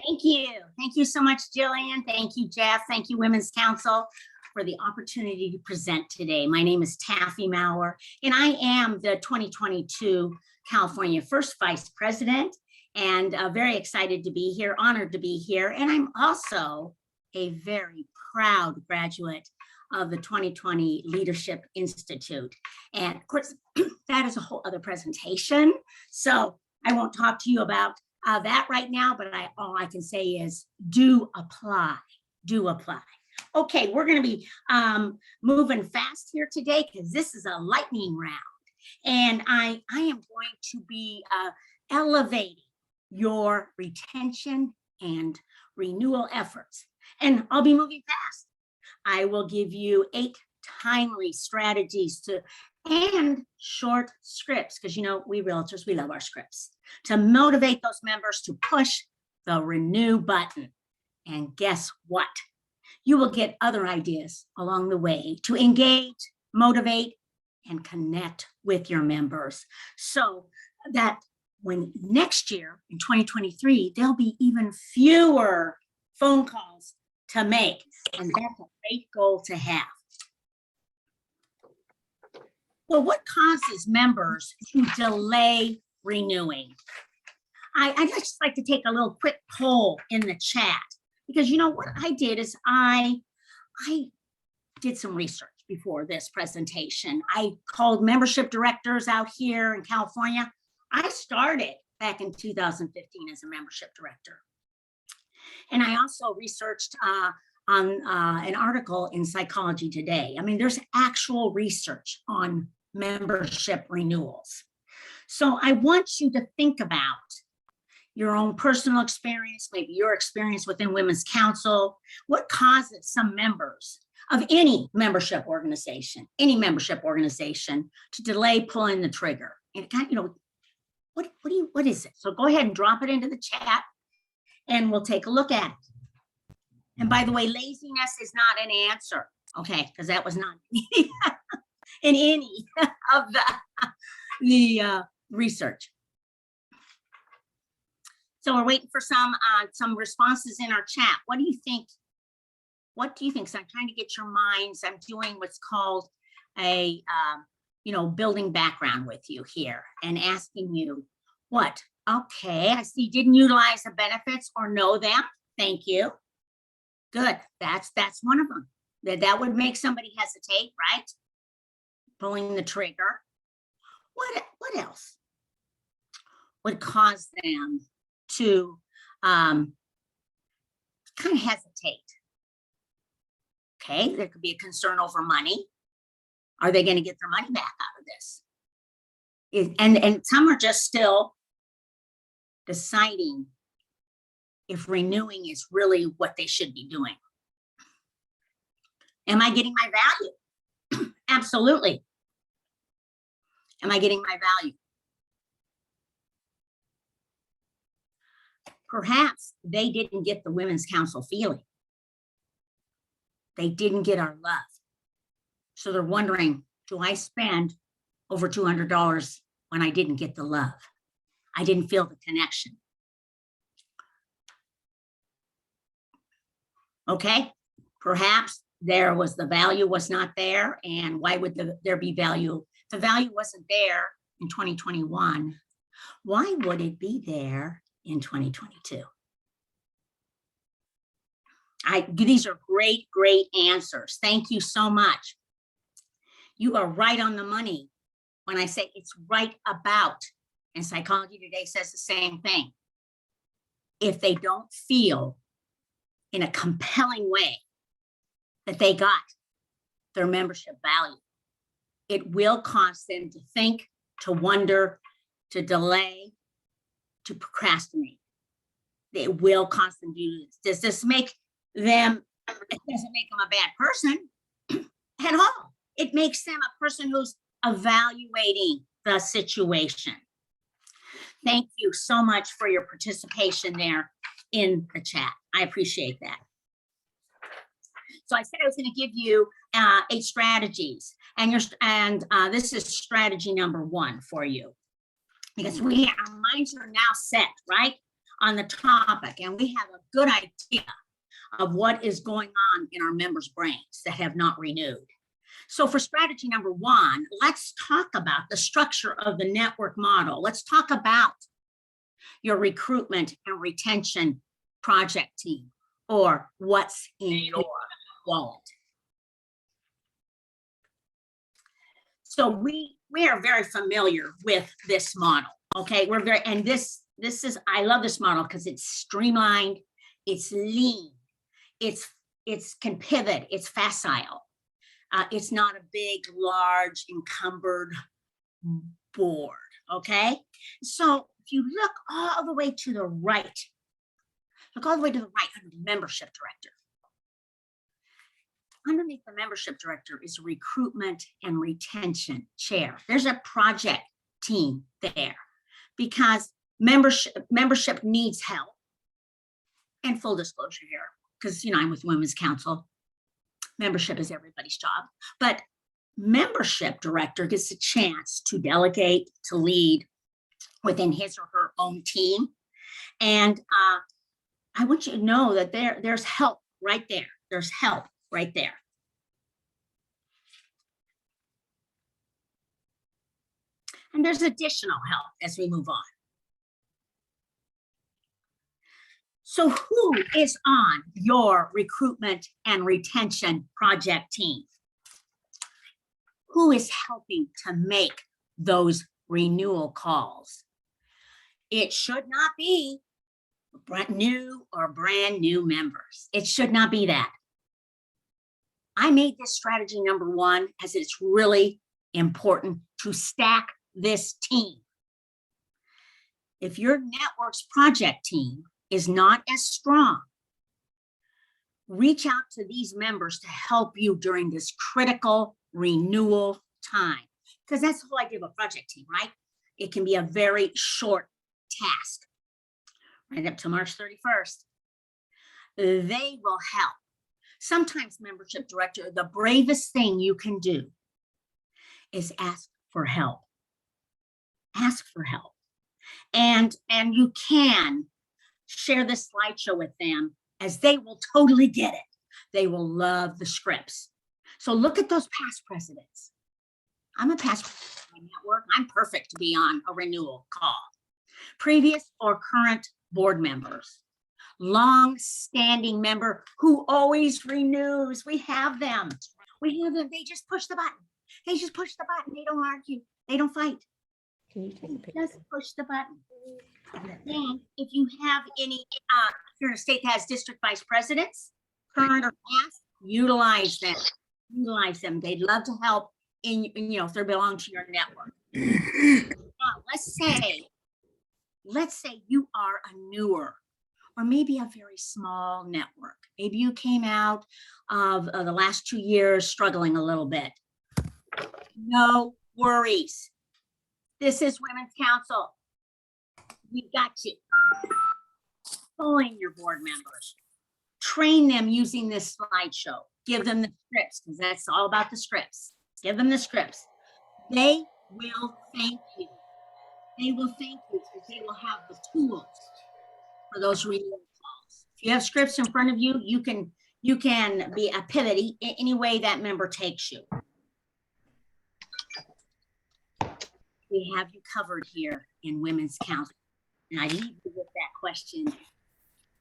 Thank you. Thank you so much, Jillian. Thank you, Jeff. Thank you, Women's Council, for the opportunity to present today. My name is Taffy Maurer, and I am the 2022 California First Vice President, and very excited to be here, honored to be here. And I'm also a very proud graduate of the 2020 Leadership Institute. And of course, that is a whole other presentation. So I won't talk to you about that right now, but all I can say is do apply, do apply. Okay, we're going to be moving fast here today because this is a lightning round. And I am going to be elevating your retention and renewal efforts. And I'll be moving fast. I will give you 8 timely strategies and short scripts, because you know, we realtors, we love our scripts, to motivate those members to push the renew button. And guess what? You will get other ideas along the way to engage, motivate, and connect with your members, so that when next year in 2023, there'll be even fewer phone calls to make. And that's a great goal to have. Well, what causes members to delay renewing? I'd just like to take a little quick poll in the chat, because you know what I did is I did some research before this presentation. I called membership directors out here in California. I started back in 2015 as a membership director. And I also researched on an article in Psychology Today. I mean, there's actual research on membership renewals. So I want you to think about your own personal experience, maybe your experience within Women's Council. What causes some members of any membership organization to delay pulling the trigger? And it kind of, you know, what is it? So go ahead and drop it into the chat and we'll take a look at it. And by the way, laziness is not an answer, okay? Because that was not in any of the research. So we're waiting for some responses in our chat. What do you think? What do you think? So I'm trying to get your minds. I'm doing what's called a building background with you here and asking you what? Okay, I see. Didn't utilize the benefits or know them. Thank you. Good. That's one of them. That would make somebody hesitate, right? Pulling the trigger. What else would cause them to kind of hesitate? Okay, there could be a concern over money. Are they going to get their money back out of this? And some are just still deciding if renewing is really what they should be doing. Am I getting my value? Absolutely. Am I getting my value? Perhaps they didn't get the Women's Council feeling. They didn't get our love. So they're wondering, do I spend over $200 when I didn't get the love? I didn't feel the connection. Okay, perhaps the value was not there. And why would there be value? The value wasn't there in 2021. Why would it be there in 2022? These are great answers. Thank you so much. You are right on the money when I say it's right about, and Psychology Today says the same thing. If they don't feel in a compelling way that they got their membership value, it will cause them to think, to wonder, to delay, to procrastinate. It will cause them to do this. Does this make them, it doesn't make them a bad person at all. It makes them a person who's evaluating the situation. Thank you so much for your participation there in the chat. I appreciate that. So I said I was going to give you 8 strategies, and this is strategy number 1 for you, because our minds are now set, right? on the topic, and we have a good idea of what is going on in our members' brains that have not renewed. So for strategy number 1, let's talk about the structure of the network model. Let's talk about your recruitment and retention project team, or what's in your wallet. So we are very familiar with this model. Okay, and this is, I love this model because it's streamlined, it's lean, it's can pivot, it's facile. It's not a big, large, encumbered board. Okay, so if you look all the way to the right, under the membership director. Underneath the membership director is recruitment and retention chair. There's a project team there because membership needs help. And full disclosure here, because I'm with Women's Council. Membership is everybody's job, but membership director gets a chance to delegate, to lead within his or her own team. And I want you to know that there's help right there. There's help right there. And there's additional help as we move on. So who is on your recruitment and retention project team? Who is helping to make those renewal calls? It should not be brand new members. It should not be that. I made this strategy number 1 as it's really important to stack this team. If your network's project team is not as strong, reach out to these members to help you during this critical renewal time. Because that's the whole idea of a project team, right? It can be a very short task, right up to March 31st. They will help. Sometimes, membership director, the bravest thing you can do is ask for help. Ask for help. And you can share this slideshow with them, as they will totally get it. They will love the scripts. So look at those past presidents. I'm a past president of my network. I'm perfect to be on a renewal call. Previous or current board members. Long-standing member who always renews. We have them. They just push the button. They don't argue. They don't fight. Just push the button. And if you have any, if you're in a state that has district vice presidents, current or past, utilize them. They'd love to help if they belong to your network. Now, let's say you are a newer, or maybe a very small network. Maybe you came out of the last 2 years struggling a little bit. No worries. This is Women's Council. We got you. Pull in your board members. Train them using this slideshow. Give them the scripts, because that's all about the scripts. Give them the scripts. They will thank you. They will thank you because they will have the tools for those renewal calls. If you have scripts in front of you, you can be a pivot any way that member takes you. We have you covered here in Women's Council. And I leave you with that question.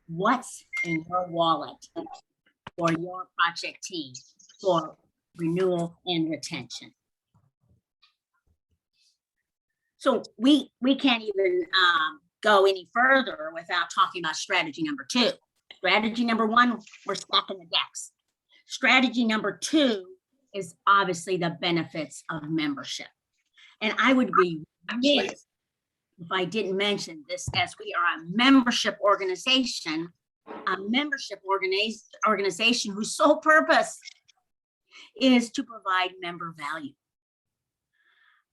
What's in your wallet for your project team for renewal and retention? So we can't even go any further without talking about strategy number 2. Strategy number 1, we're stacking the decks. Strategy number 2 is obviously the benefits of membership. And I would be remiss if I didn't mention this, as we are a membership organization whose sole purpose is to provide member value.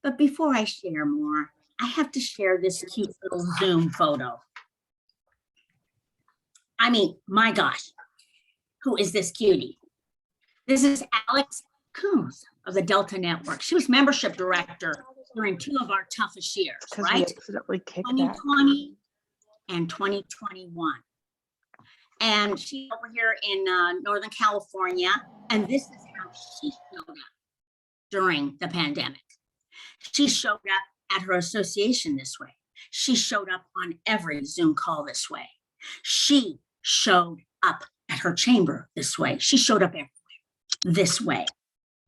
But before I share more, I have to share this cute little Zoom photo. I mean, my gosh, who is this cutie? This is Alex Coombs of the Delta Network. She was membership director during 2 of our toughest years, right? 2020 and 2021. And she's over here in Northern California, and this is how she showed up during the pandemic. She showed up at her association this way. She showed up on every Zoom call this way. She showed up at her chamber this way. She showed up everywhere this way.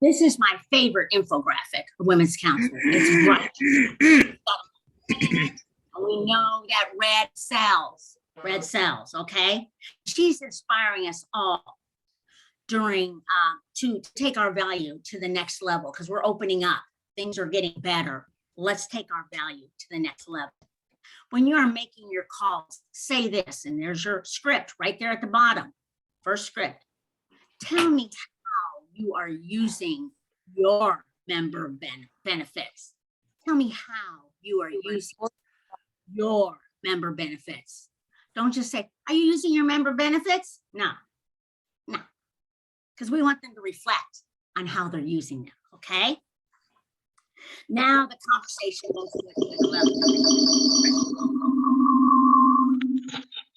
This is my favorite infographic of Women's Council. It's right. We know that red cells, okay? She's inspiring us all during to take our value to the next level, because we're opening up. Things are getting better. Let's take our value to the next level. When you are making your calls, say this, and there's your script right there at the bottom. First script. Tell me how you are using your member benefits. Tell me how you are using your member benefits. Don't just say, are you using your member benefits? No, because we want them to reflect on how they're using them, okay? Now the conversation goes to the next level.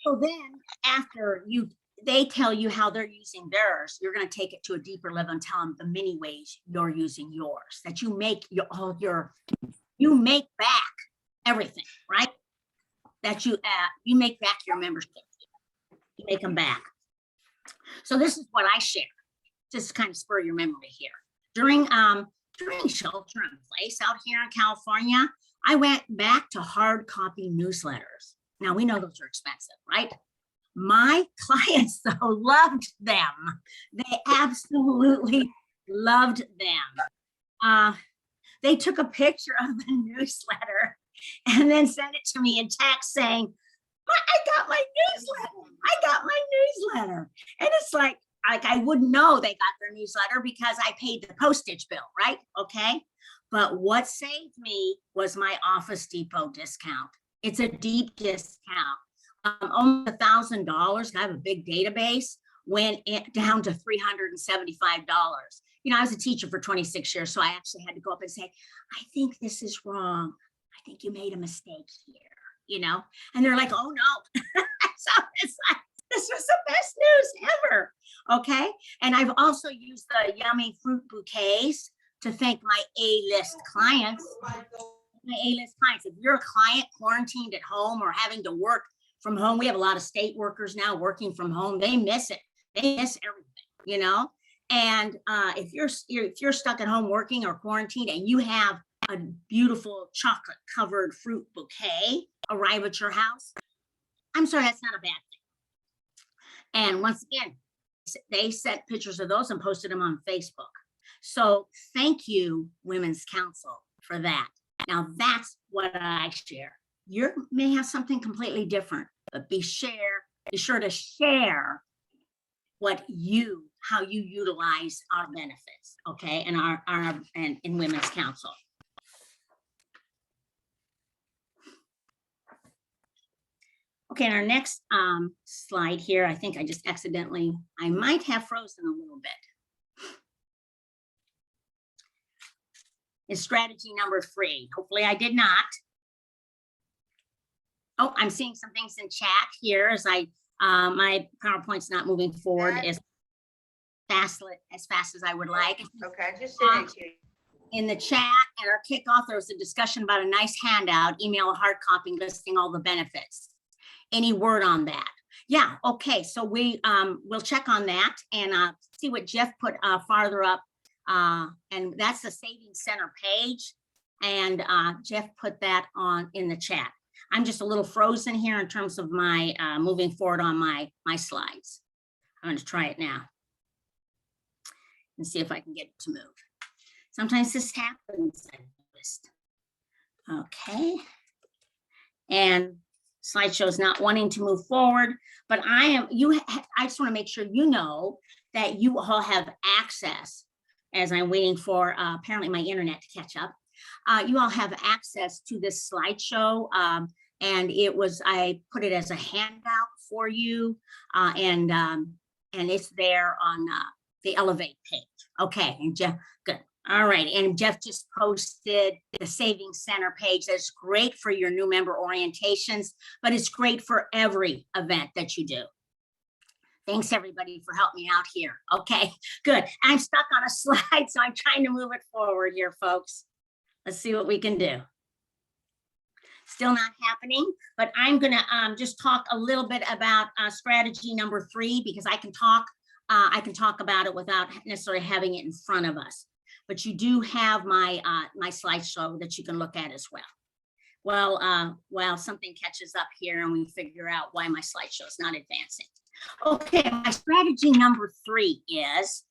So then after they tell you how they're using theirs, you're going to take it to a deeper level and tell them the many ways you're using yours, that you make you make back everything, right? That you make back your membership. You make them back. So this is what I share, just to kind of spur your memory here. During shelter in place out here in California, I went back to hard copy newsletters. Now we know those are expensive, right? My clients though loved them. They absolutely loved them. They took a picture of the newsletter and then sent it to me in text saying, I got my newsletter. And it's like I wouldn't know they got their newsletter because I paid the postage bill, right? Okay. But what saved me was my Office Depot discount. It's a deep discount. Almost $1,000. I have a big database, went down to $375. You know, I was a teacher for 26 years, so I actually had to go up and say, I think this is wrong. I think you made a mistake here, you know? And they're like, oh no. So it's like, this was the best news ever, okay? And I've also used the yummy fruit bouquets to thank my A-list clients. If you're a client quarantined at home or having to work from home, we have a lot of state workers now working from home. They miss it. They miss everything, you know? And if you're stuck at home working or quarantined and you have a beautiful chocolate covered fruit bouquet arrive at your house, I'm sorry, that's not a bad thing. And once again, they sent pictures of those and posted them on Facebook. So thank you, Women's Council, for that. Now that's what I share. You may have something completely different, but be sure to share how you utilize our benefits, okay, and in Women's Council. Okay, in our next slide here, I think I just I might have frozen a little bit. Is strategy number 3. Hopefully I did not. Oh, I'm seeing some things in chat here as my PowerPoint's not moving forward as fast as I would like. Okay, just send it to you. In the chat at our kickoff, there was a discussion about a nice handout, email a hard copy listing all the benefits. Any word on that? Yeah, okay, so we'll check on that and see what Jeff put farther up. And that's the Savings Center page. And Jeff put that in the chat. I'm just a little frozen here in terms of my moving forward on my slides. I'm going to try it now and see if I can get it to move. Sometimes this happens, I've noticed. Okay. And slideshow's not wanting to move forward, but I just want to make sure you know that you all have access as I'm waiting for apparently my internet to catch up. You all have access to this slideshow, and I put it as a handout for you, and it's there on the Elevate page. Okay, and Jeff, good. All right, and Jeff just posted the Savings Center page. That's great for your new member orientations, but it's great for every event that you do. Thanks everybody for helping me out here. Okay, good. I'm stuck on a slide, so I'm trying to move it forward here, folks. Let's see what we can do. Still not happening, but I'm gonna just talk a little bit about strategy number 3, because I can talk about it without necessarily having it in front of us. But you do have my my slideshow that you can look at as well. Well, while something catches up here and we figure out why my slideshow is not advancing. Okay, my strategy number 3 is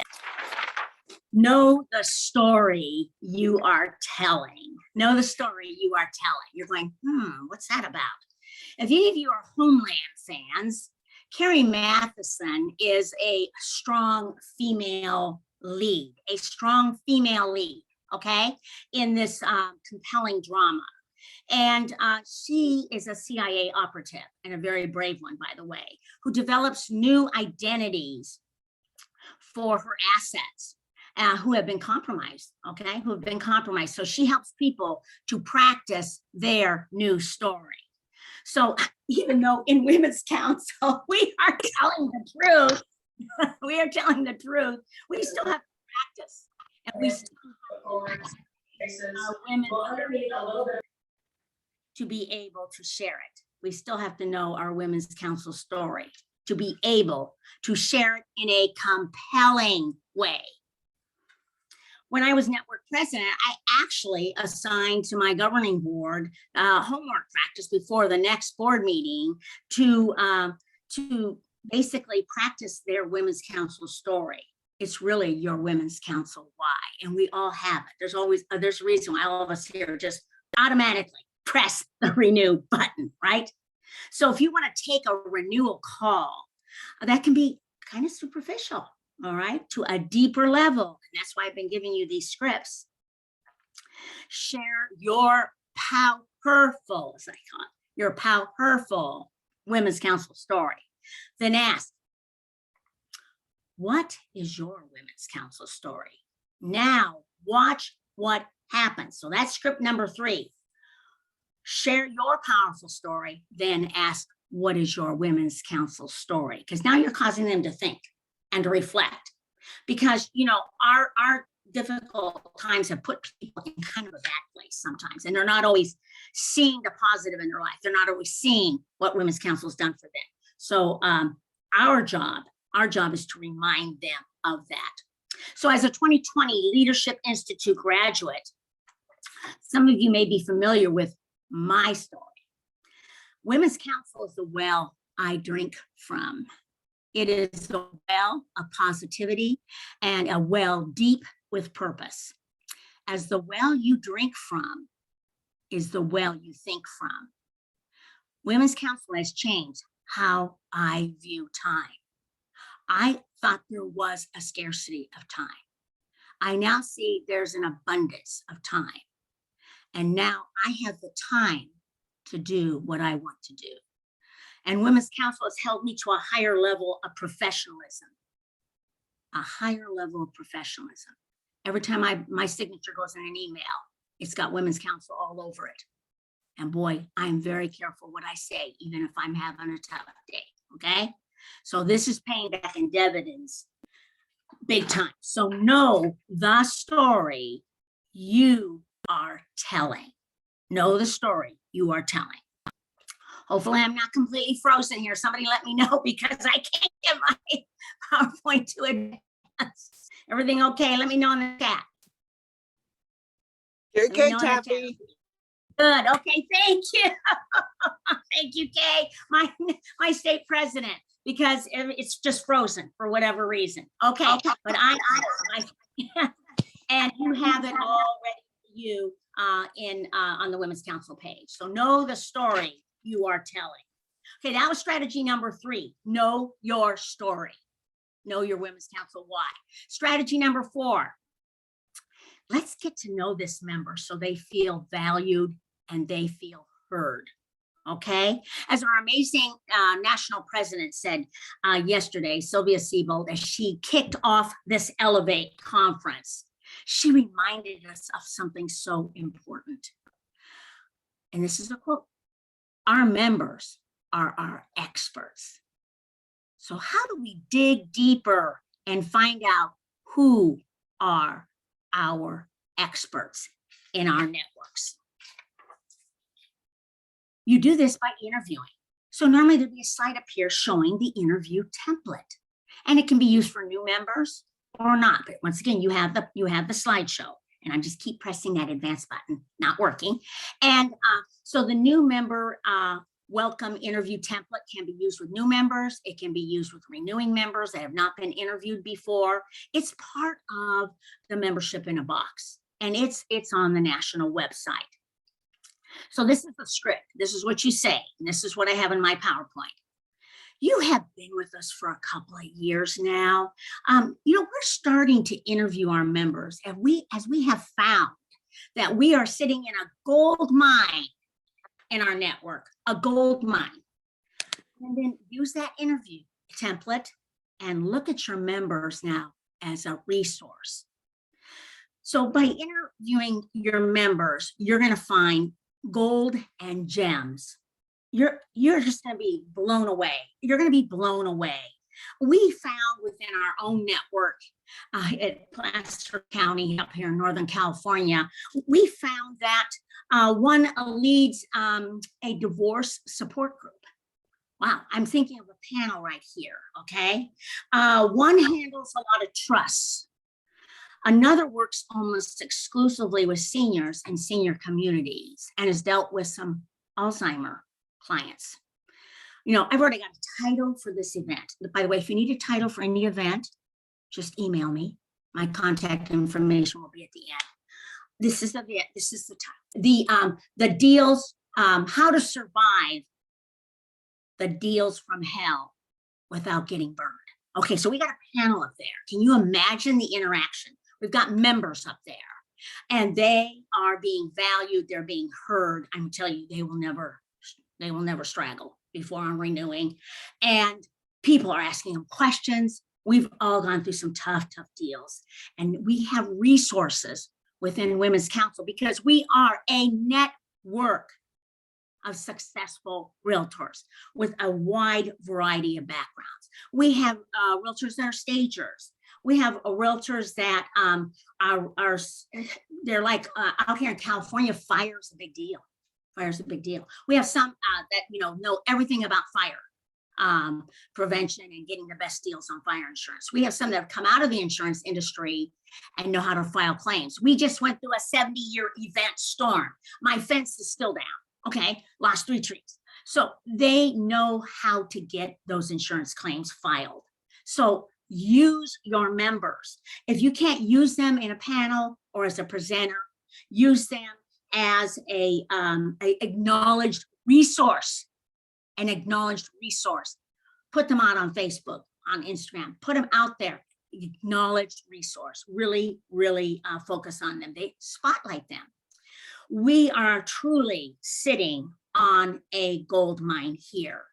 know the story you are telling. Know the story you are telling. You're going, what's that about? If any of you are Homeland fans, Carrie Matheson is a strong female lead, okay, in this compelling drama. And she is a CIA operative, and a very brave one, by the way, who develops new identities for her assets who have been compromised, okay, who have been compromised. So she helps people to practice their new story. So even though in Women's Council, we are telling the truth, we are telling the truth, we still have to practice. And we still have women to be able to share it. We still have to know our Women's Council story to be able to share it in a compelling way. When I was network president, I actually assigned to my governing board homework practice before the next board meeting to basically practice their Women's Council story. It's really your Women's Council why, and we all have it. There's a reason why all of us here just automatically press the renew button, right? So if you want to take a renewal call, that can be kind of superficial, all right, to a deeper level. And that's why I've been giving you these scripts. Share your powerful, as I call it, your powerful Women's Council story. Then ask, what is your Women's Council story? Now watch what happens. So that's script number 3. Share your powerful story, then ask, what is your Women's Council story? Because now you're causing them to think and to reflect. Because, you know, our difficult times have put people in kind of a bad place sometimes, and they're not always seeing the positive in their life. They're not always seeing what Women's Council has done for them. So our job is to remind them of that. So as a 2020 Leadership Institute graduate, some of you may be familiar with my story. Women's Council is the well I drink from. It is a well of positivity and a well deep with purpose. As the well you drink from is the well you think from. Women's Council has changed how I view time. I thought there was a scarcity of time. I now see there's an abundance of time. And now I have the time to do what I want to do. And Women's Council has held me to a higher level of professionalism. A higher level of professionalism. Every time my signature goes in an email, it's got Women's Council all over it. And boy, I'm very careful what I say, even if I'm having a tough day, okay? So this is paying back in dividends big time. So know the story you are telling. Know the story you are telling. Hopefully I'm not completely frozen here. Somebody let me know, because I can't get my PowerPoint to advance. Everything okay? Let me know in the chat. You're good, Taffy. Good. Okay. Thank you. Thank you, Kay. My state president, because it's just frozen for whatever reason. Okay. But I and you have it all ready for you on the Women's Council page. So know the story you are telling. Okay, that was strategy number 3. Know your story. Know your Women's Council why. Strategy number 4. Let's get to know this member so they feel valued and they feel heard. Okay, as our amazing national president said yesterday, Sylvia Siebold, as she kicked off this Elevate conference, She reminded us of something so important. And this is a quote: our members are our experts. So how do we dig deeper and find out who are our experts in our networks? You do this by interviewing. So normally there'd be a slide up here showing the interview template, and it can be used for new members or not. But once again, you have the slideshow, and I just keep pressing that advanced button, not working. And so the new member welcome interview template can be used with new members. It can be used with renewing members that have not been interviewed before. It's part of the membership in a box, and it's on the national website. So this is the script. This is what you say, and this is what I have in my PowerPoint. You have been with us for a couple of years now. We're starting to interview our members, and as we have found that we are sitting in a gold mine in our network, a gold mine. And then use that interview template and look at your members now as a resource. So by interviewing your members, you're going to find gold and gems. You're just going to be blown away. You're going to be blown away. We found within our own network at Placer County up here in Northern California, we found that one leads a divorce support group. Wow, I'm thinking of a panel right here, okay? One handles a lot of trusts. Another works almost exclusively with seniors and senior communities and has dealt with some Alzheimer clients. I've already got a title for this event. By the way, if you need a title for any event, just email me. My contact information will be at the end. This is the title. The deals, how to survive the deals from hell without getting burned. Okay, so we got a panel up there. Can you imagine the interaction? We've got members up there, and they are being valued. They're being heard. I'm telling you, they will never straggle before I'm renewing. And people are asking them questions. We've all gone through some tough deals, and we have resources within Women's Council because we are a network of successful realtors with a wide variety of backgrounds. We have realtors that are stagers. We have realtors that they're like out here in California, fire's a big deal. Fire's a big deal. We have some that know everything about fire prevention and getting the best deals on fire insurance. We have some that have come out of the insurance industry and know how to file claims. We just went through a 70-year event storm. My fence is still down. Okay, lost 3 trees. So they know how to get those insurance claims filed. So use your members. If you can't use them in a panel or as a presenter, use them as a acknowledged resource. An acknowledged resource. Put them out on Facebook, on Instagram. Put them out there. Acknowledged resource. Really focus on them. They spotlight them. We are truly sitting on a gold mine here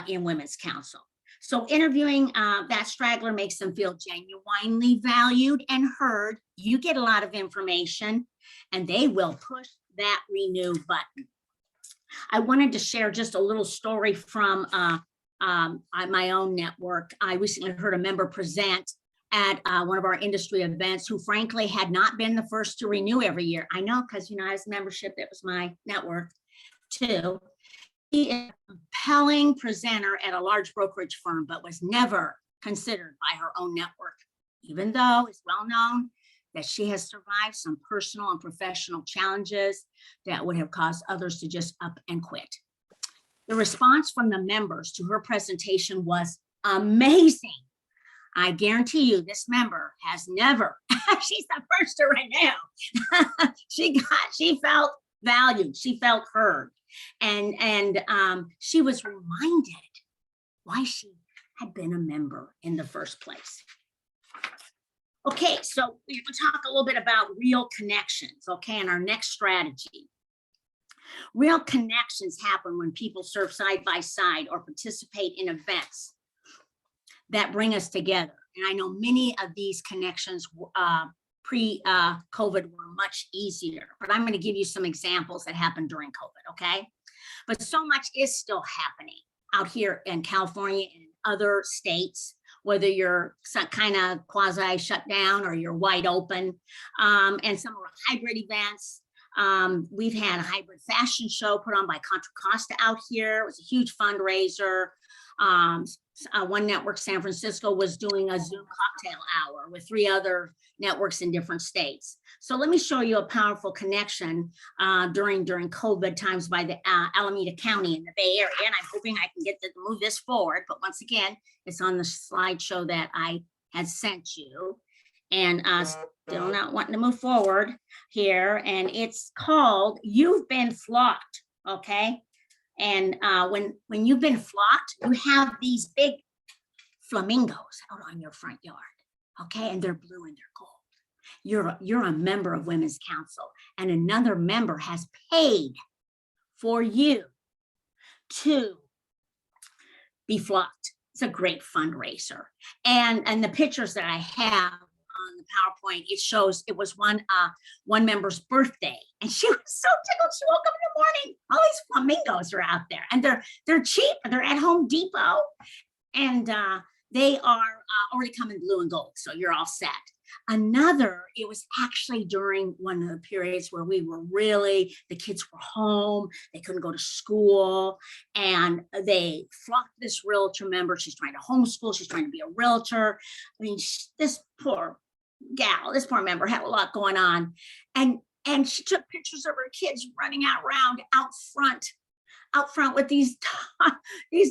in Women's Council. So interviewing that straggler makes them feel genuinely valued and heard. You get a lot of information, and they will push that renew button. I wanted to share just a little story from my own network. I recently heard a member present at one of our industry events who frankly had not been the first to renew every year. I know, because as membership, that was my network too. He is a compelling presenter at a large brokerage firm, but was never considered by her own network, even though it's well known that she has survived some personal and professional challenges that would have caused others to just up and quit. The response from the members to her presentation was amazing. I guarantee you this member has never, she's the first to right now. She felt valued, she felt heard. And she was reminded why she had been a member in the first place. Okay, so we're going to talk a little bit about real connections, okay, and our next strategy. Real connections happen when people serve side by side or participate in events that bring us together. And I know many of these connections pre-COVID were much easier, but I'm going to give you some examples that happened during COVID, okay? But so much is still happening out here in California and other states, whether you're some kind of quasi shut down or you're wide open, and some of our hybrid events. We've had a hybrid fashion show put on by Contra Costa out here. It was a huge fundraiser. One network, San Francisco, was doing a Zoom cocktail hour with 3 other networks in different states. So let me show you a powerful connection during COVID times by the Alameda County in the Bay Area. And I'm hoping I can get to move this forward. But once again, it's on the slideshow that I had sent you. And still not wanting to move forward here. And it's called You've Been Flocked, okay? And when you've been flocked, you have these big flamingos out on your front yard, okay? And they're blue and they're gold. You're a member of Women's Council, and another member has paid for you to be flocked. It's a great fundraiser. And the pictures that I have on the PowerPoint, it shows it was one member's birthday, and she was so tickled. She woke up in the morning, all these flamingos are out there, and they're cheap. They're at Home Depot, and they are already come in blue and gold, so you're all set. Another, it was actually during one of the periods where the kids were home, they couldn't go to school, and they flocked this realtor member. She's trying to homeschool, she's trying to be a realtor. I mean, this poor member had a lot going on, and she took pictures of her kids running around out front with these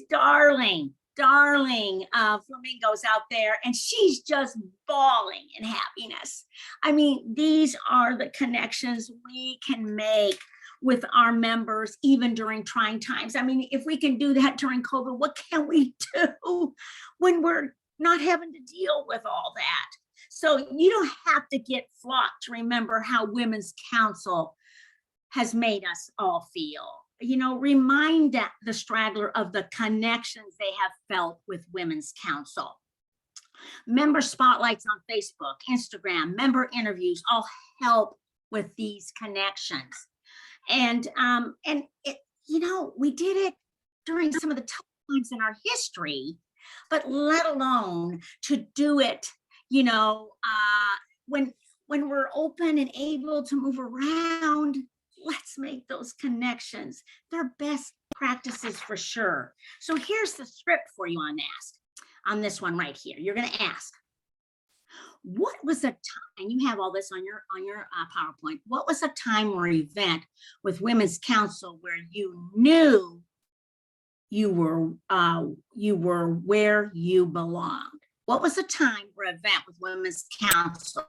darling flamingos out there, and she's just bawling in happiness. I mean, these are the connections we can make with our members, even during trying times. I mean, if we can do that during COVID, what can we do when we're not having to deal with all that? So you don't have to get flocked to remember how Women's Council has made us all feel. You know, remind the straggler of the connections they have felt with Women's Council. Member spotlights on Facebook, Instagram, member interviews all help with these connections. And it, you know, we did it during some of the tough times in our history, but let alone to do it, you know, when we're open and able to move around. Let's make those connections. They're best practices for sure. So here's the script for you on this one right here. You're going to ask, what was a time, and you have all this on your PowerPoint, what was a time or event with Women's Council where you knew you were where you belonged? What was a time or event with Women's Council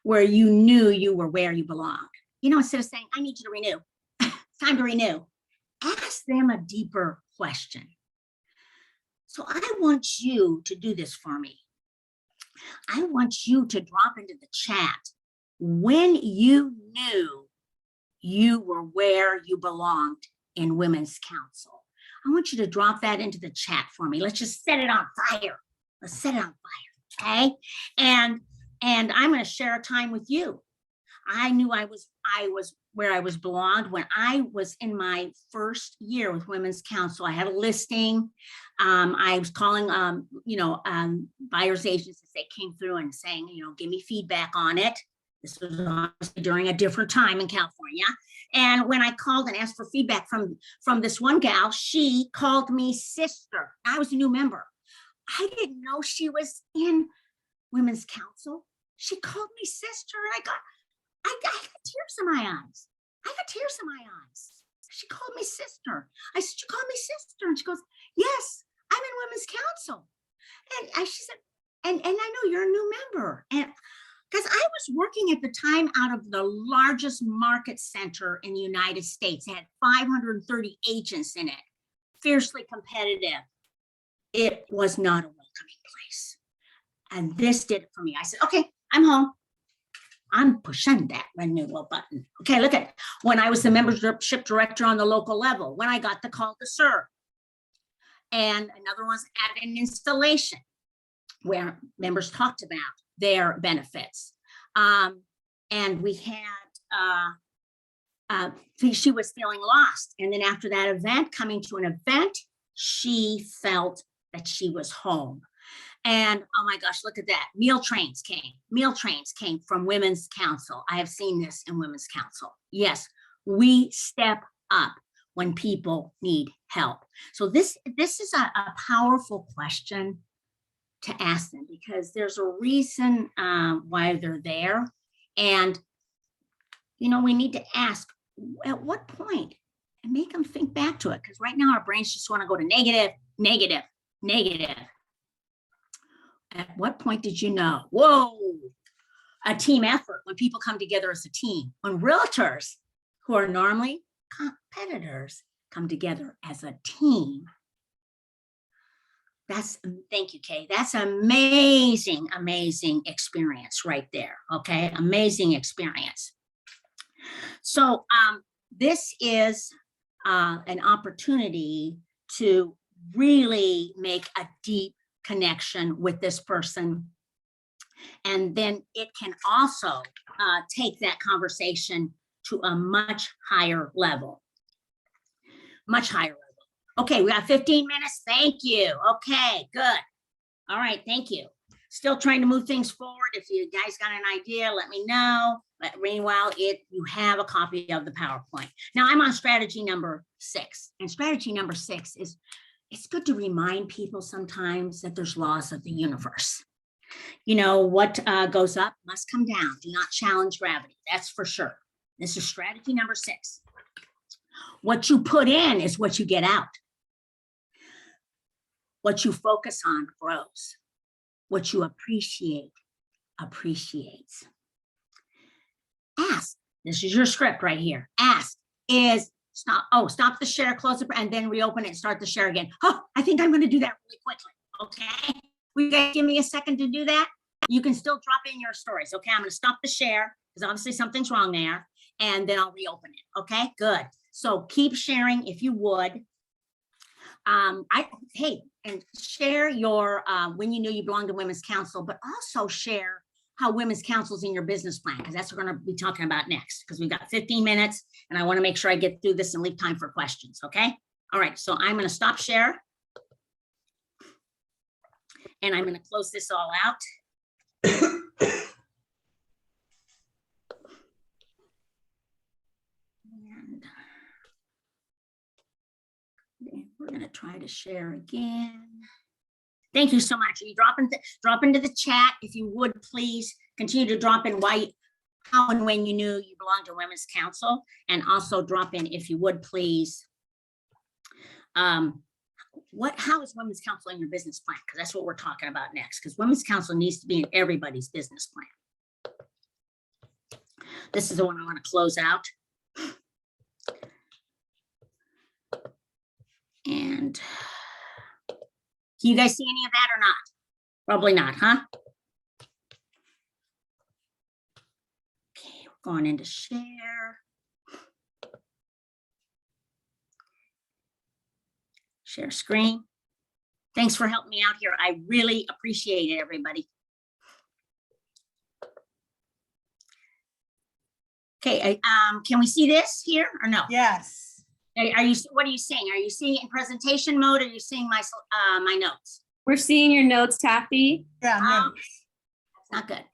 where you knew you were where you belonged? You know, instead of saying, I need you to renew, it's time to renew, ask them a deeper question. So I want you to do this for me. I want you to drop into the chat when you knew you were where you belonged in Women's Council. I want you to drop that into the chat for me. Let's just set it on fire. Let's set it on fire, okay? And I'm going to share a time with you. I knew I was where I was belonged when I was in my first year with Women's Council. I had a listing. I was calling, buyers agents as they came through and saying, you know, give me feedback on it. This was obviously during a different time in California. And when I called and asked for feedback from this one gal, she called me sister. I was a new member. I didn't know she was in Women's Council. She called me sister, and I got tears in my eyes. She called me sister. I said, you called me sister? And she goes, yes, I'm in Women's Council. And she said, and I know you're a new member. And because I was working at the time out of the largest market center in the United States. It had 530 agents in it, fiercely competitive. It was not a welcoming place. And this did it for me. I said, okay, I'm home. I'm pushing that renewal button. Okay, look at when I was the membership director on the local level, when I got the call to serve. And another one's at an installation where members talked about their benefits. And we had, she was feeling lost. And then after that event, coming to an event, she felt that she was home. And oh my gosh, look at that. Meal trains came. Meal trains came from Women's Council. I have seen this in Women's Council. Yes, we step up when people need help. So this is a powerful question to ask them, because there's a reason why they're there. And, you know, we need to ask at what point, and make them think back to it. Because right now our brains just want to go to negative, negative, negative. At what point did you know? Whoa, a team effort, when people come together as a team, when realtors who are normally competitors come together as a team. Thank you, Kay. That's amazing, amazing experience right there. Okay, amazing experience. So this is an opportunity to really make a deep connection with this person. And then it can also take that conversation to a much higher level. Much higher level. Okay, we got 15 minutes. Thank you. Okay, good. All right, thank you. Still trying to move things forward. If you guys got an idea, let me know. But meanwhile, you have a copy of the PowerPoint. Now I'm on strategy number 6. And strategy number 6 is, it's good to remind people sometimes that there's laws of the universe. You know, what goes up must come down. Do not challenge gravity. That's for sure. This is strategy number 6. What you put in is what you get out. What you focus on grows. What you appreciate appreciates. Ask. This is your script right here. Ask is stop. Oh, stop the share, close it, and then reopen it and start the share again. Oh, I think I'm going to do that really quickly. Okay. Will you guys give me a second to do that? You can still drop in your stories. Okay. I'm going to stop the share because obviously something's wrong there, and then I'll reopen it. Okay. Good. So keep sharing if you would. Hey, and share your when you knew you belonged to Women's Council, but also share how Women's Council's in your business plan, because that's what we're going to be talking about next, because we've got 15 minutes and I want to make sure I get through this and leave time for questions. Okay. All right. So I'm going to stop share. And I'm going to close this all out. And we're going to try to share again. Thank you so much. You drop into the chat if you would, please continue to drop in how and when you knew you belonged to Women's Council, and also drop in if you would, please. How is Women's Council in your business plan? Because that's what we're talking about next. Because Women's Council needs to be in everybody's business plan. This is the one I want to close out. And can you guys see any of that or not? Probably not, huh? Okay, we're going into share. Share screen. Thanks for helping me out here. I really appreciate it, everybody. Okay, can we see this here or no? Yes. What are you seeing? Are you seeing it in presentation mode, or are you seeing my my notes? We're seeing your notes, Taffy. Yeah, no. That's not good.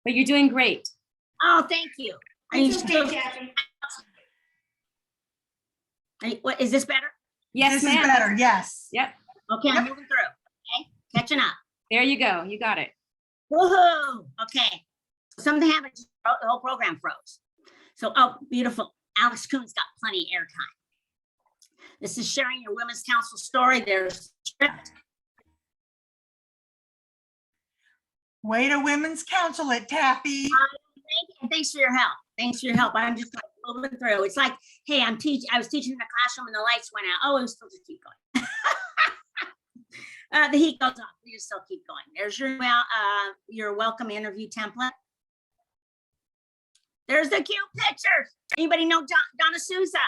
But you're doing great. Oh, thank you. Are you still? What is this better? Yes, This is ma'am. better, yes. Yep. Okay, I'm moving through. Okay, catching up. There you go. You got it. Woohoo! Okay, something happened. The whole program froze. So, oh, beautiful. Alex Kuhn's got plenty of airtime. This is sharing your Women's Council story. There's the script. Way to Women's Council at Taffy. Thanks for your help. Thanks for your help. I'm just like moving through. It's like, hey, I was teaching in the classroom and the lights went out. Oh, it was supposed to keep going. The heat goes off. We just still keep going. There's your welcome interview template. There's the cute pictures. Anybody know Donna Souza?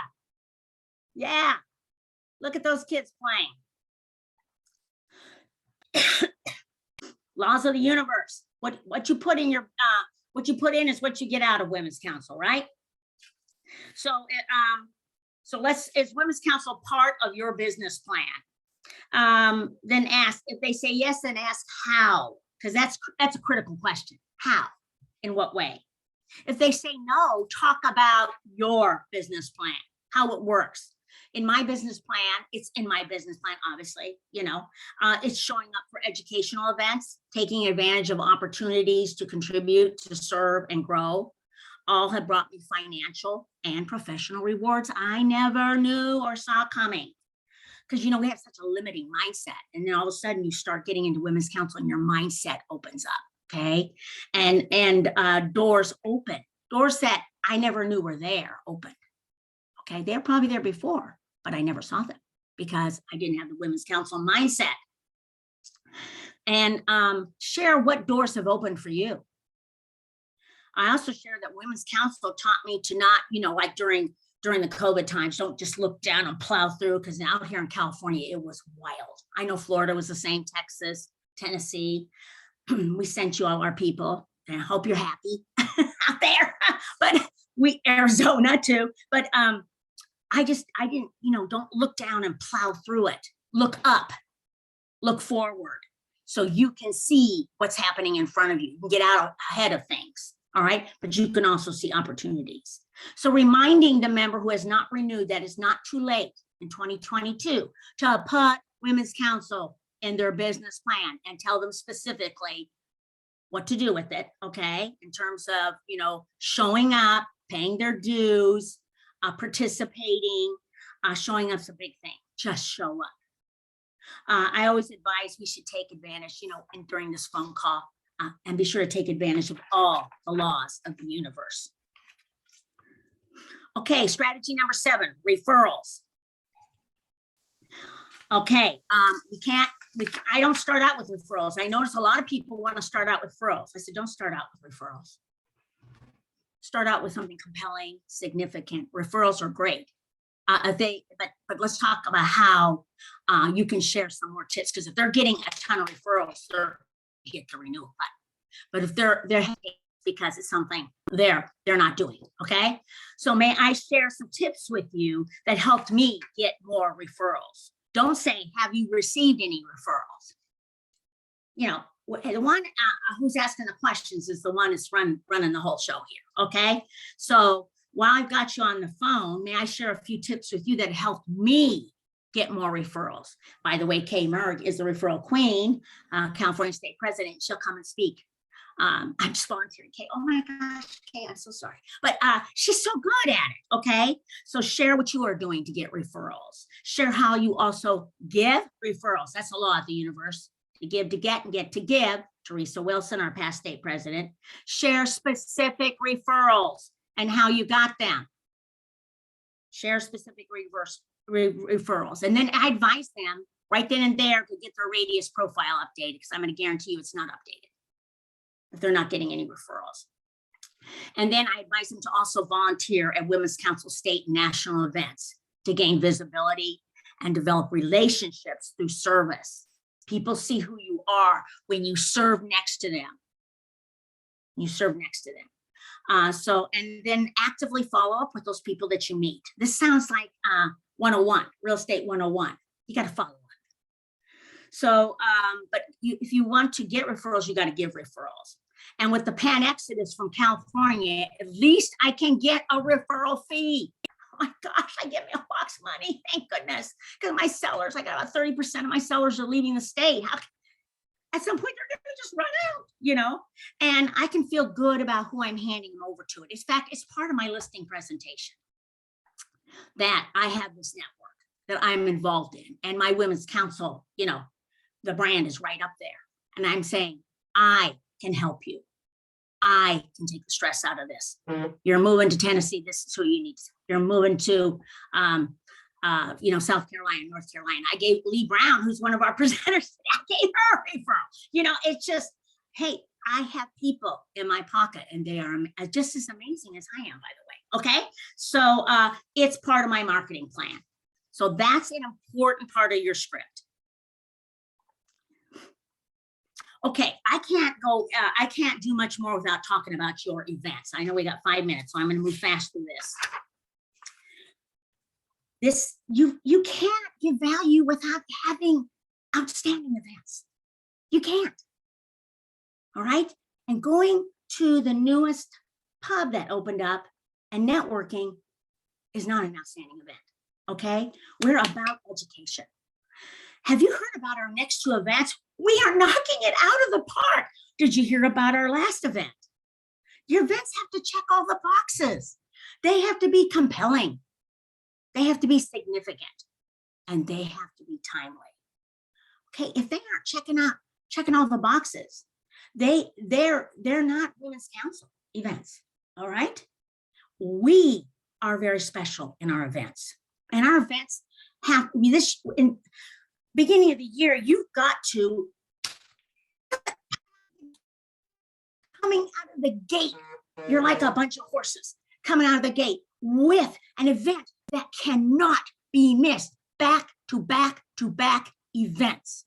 Yeah. Look at those kids playing. Laws of the universe. What you put in your what you put in is what you get out of Women's Council, right? So is Women's Council part of your business plan? Then ask, if they say yes, then ask how, because that's a critical question. How? In what way? If they say no, talk about your business plan, how it works. In my business plan, it's in my business plan, obviously, it's showing up for educational events, taking advantage of opportunities to contribute, to serve and grow. All have brought me financial and professional rewards I never knew or saw coming. Because, we have such a limiting mindset. And then all of a sudden you start getting into Women's Council and your mindset opens up. Okay. And doors open, doors that I never knew were there open. Okay. They're probably there before, but I never saw them because I didn't have the Women's Council mindset. And share what doors have opened for you. I also share that Women's Council taught me to not, like during the COVID times, don't just look down and plow through, because out here in California, it was wild. I know Florida was the same, Texas, Tennessee. We sent you all our people, and I hope you're happy out there. But Arizona too. But I didn't, don't look down and plow through it. Look up, look forward, so you can see what's happening in front of you. You can get out ahead of things. All right. But you can also see opportunities. So reminding the member who has not renewed that it's not too late in 2022 to put Women's Council in their business plan and tell them specifically what to do with it. Okay. In terms of, showing up, paying their dues, participating, showing up's a big thing. Just show up. I always advise we should take advantage, and during this phone call, and be sure to take advantage of all the laws of the universe. Okay, strategy number 7, referrals. Okay, I don't start out with referrals. I notice a lot of people want to start out with referrals. I said, don't start out with referrals. Start out with something compelling, significant. Referrals are great. But let's talk about how you can share some more tips, because if they're getting a ton of referrals, they're get the renewal button. But if they're because it's something they're not doing. Okay. So may I share some tips with you that helped me get more referrals? Don't say, have you received any referrals? The one who's asking the questions is the one that's running the whole show here. Okay. So while I've got you on the phone, may I share a few tips with you that helped me get more referrals? By the way, Kay Merg is the referral queen, California State President. She'll come and speak. I'm just volunteering, Kay. Oh my gosh, Kay, I'm so sorry. But she's so good at it, okay? So share what you are doing to get referrals. Share how you also give referrals. That's the law of the universe. To give, to get, and get to give. Teresa Wilson, our past state president. Share specific referrals and how you got them. Share specific referrals. And then I advise them right then and there to get their radius profile updated, because I'm going to guarantee you it's not updated if they're not getting any referrals. And then I advise them to also volunteer at Women's Council state and national events to gain visibility and develop relationships through service. People see who you are when you serve next to them. You serve next to them. And then actively follow up with those people that you meet. This sounds like 101, real estate 101. You got to follow up. So, but if you want to get referrals, you got to give referrals. And with the pan exodus from California, at least I can get a referral fee. Oh my gosh, I get mailbox money. Thank goodness. Because my sellers, I got about 30% of my sellers are leaving the state. At some point, they're going to just run out, and I can feel good about who I'm handing them over to. In fact, it's part of my listing presentation that I have this network that I'm involved in, and my Women's Council, the brand is right up there. And I'm saying, I can help you. I can take the stress out of this. You're moving to Tennessee. This is who you need. You're moving to, South Carolina, North Carolina. I gave Lee Brown, who's one of our presenters, I gave her a referral. It's just, hey, I have people in my pocket, and they are just as amazing as I am, by the way. Okay. So it's part of my marketing plan. So that's an important part of your script. Okay, I can't do much more without talking about your events. I know we got 5 minutes, so I'm gonna move fast through this. You can't give value without having outstanding events. You can't. All right. And going to the newest pub that opened up and networking is not an outstanding event. Okay. We're about education. Have you heard about our next two events? We are knocking it out of the park. Did you hear about our last event? Your events have to check all the boxes. They have to be compelling. They have to be significant, and they have to be timely. Okay, if they aren't checking all the boxes, they're not women's council events. All right, we are very special in our events, and our events have to be this. In beginning of the year, you've got to coming out of the gate. You're like a bunch of horses coming out of the gate with an event that cannot be missed. Back to back to back events.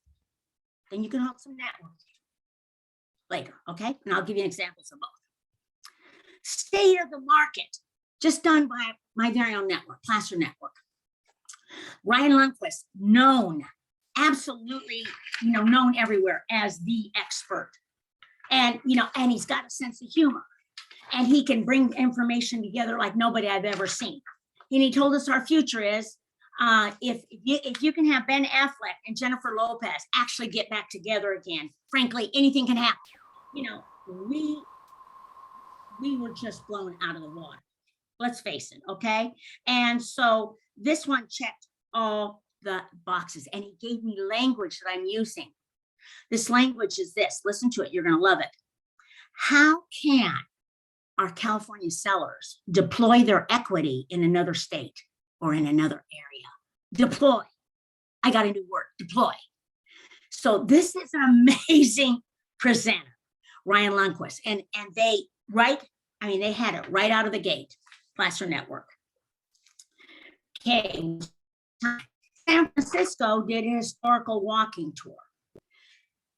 Then you can hold some networking later, okay? And I'll give you examples of both. State of the market, just done by my very own network, Placer Network. Ryan Lundquist, known, absolutely, known everywhere as the expert. And, and he's got a sense of humor. And he can bring information together like nobody I've ever seen. And he told us our future is if you can have Ben Affleck and Jennifer Lopez actually get back together again, frankly, anything can happen. We were just blown out of the water. Let's face it, okay? And so this one checked all the boxes, and he gave me language that I'm using. This language is this. Listen to it. You're going to love it. How can our California sellers deploy their equity in another state or in another area? Deploy. I got a new word, deploy. So this is an amazing presenter, Ryan Lundquist. And they had it right out of the gate, Placer Network. Okay. San Francisco did a historical walking tour.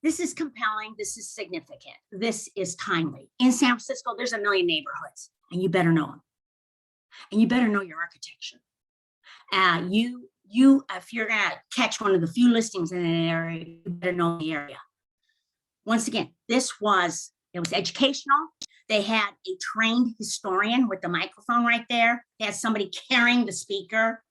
This is compelling. This is significant. This is timely. In San Francisco, there's 1 million neighborhoods, and you better know them. And you better know your architecture. If you're gonna catch one of the few listings in an area, you better know the area. Once again, it was educational. They had a trained historian with the microphone right there. They had somebody carrying the speaker.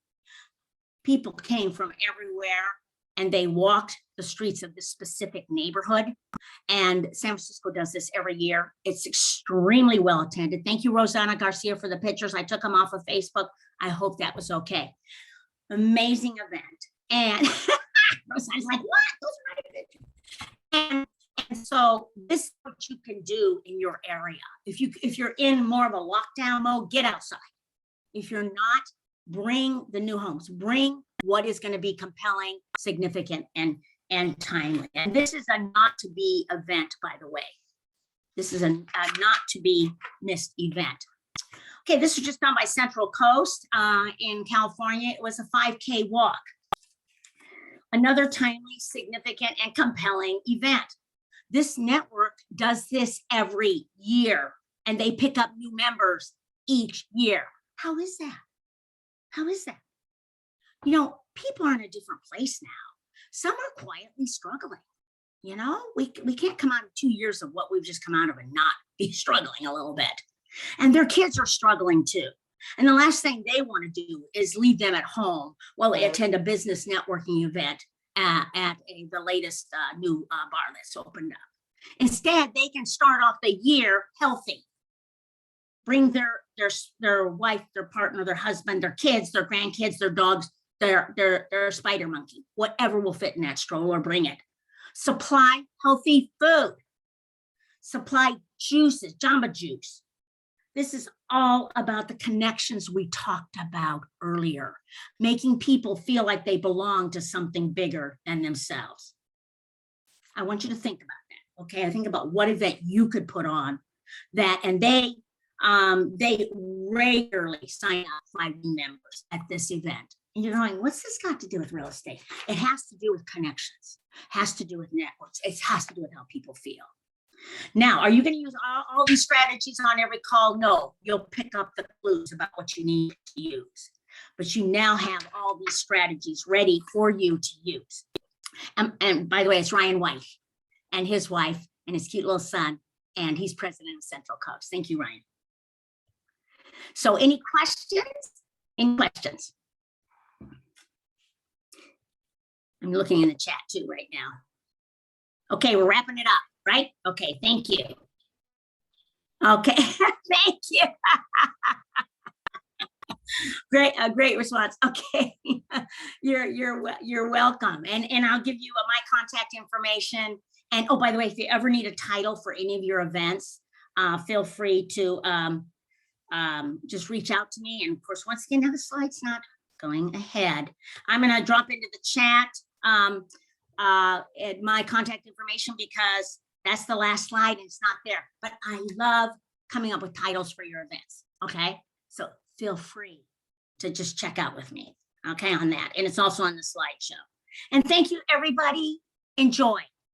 People came from everywhere, and they walked the streets of this specific neighborhood. And San Francisco does this every year. It's extremely well attended. Thank you, Rosanna Garcia, for the pictures. I took them off of Facebook. I hope that was okay. Amazing event. And Rosanna's like, what? Those are my pictures. And so this is what you can do in your area. If you're in more of a lockdown mode, get outside. If you're not, bring the new homes. Bring what is going to be compelling, significant, and timely. And this is a not to be event, by the way. This is a not to be missed event. Okay, this was just done by Central Coast in California. It was a 5K walk. Another timely, significant, and compelling event. This network does this every year, and they pick up new members each year. How is that? How is that? People are in a different place now. Some are quietly struggling. We can't come out of 2 years of what we've just come out of and not be struggling a little bit. And their kids are struggling too. And the last thing they want to do is leave them at home while they attend a business networking event at the latest new bar that's opened up. Instead, they can start off the year healthy. Bring their wife, their partner, their husband, their kids, their grandkids, their dogs, their spider monkey, whatever will fit in that stroller, bring it. Supply healthy food. Supply juices, Jamba Juice. This is all about the connections we talked about earlier, making people feel like they belong to something bigger than themselves. I want you to think about that, okay? I think about what event you could put on that, and they regularly sign up 5 members at this event. And you're going, what's this got to do with real estate? It has to do with connections, has to do with networks. It has to do with how people feel. Now, are you going to use all these strategies on every call? No, you'll pick up the clues about what you need to use. But you now have all these strategies ready for you to use. And by the way, it's Ryan White and his wife and his cute little son, and he's president of Central Coast. Thank you, Ryan. So any questions? Any questions? I'm looking in the chat too right now. Okay, we're wrapping it up, right? Okay, thank you. Okay, thank you. Great, a great response. Okay, you're welcome. And I'll give you my contact information. And oh, by the way, if you ever need a title for any of your events, feel free to just reach out to me. And of course, once again, now the slide's not going ahead. I'm gonna drop into the chat my contact information because that's the last slide and it's not there. But I love coming up with titles for your events. Okay, so feel free to just check out with me. Okay, on that, and it's also on the slideshow. And thank you, everybody. Enjoy.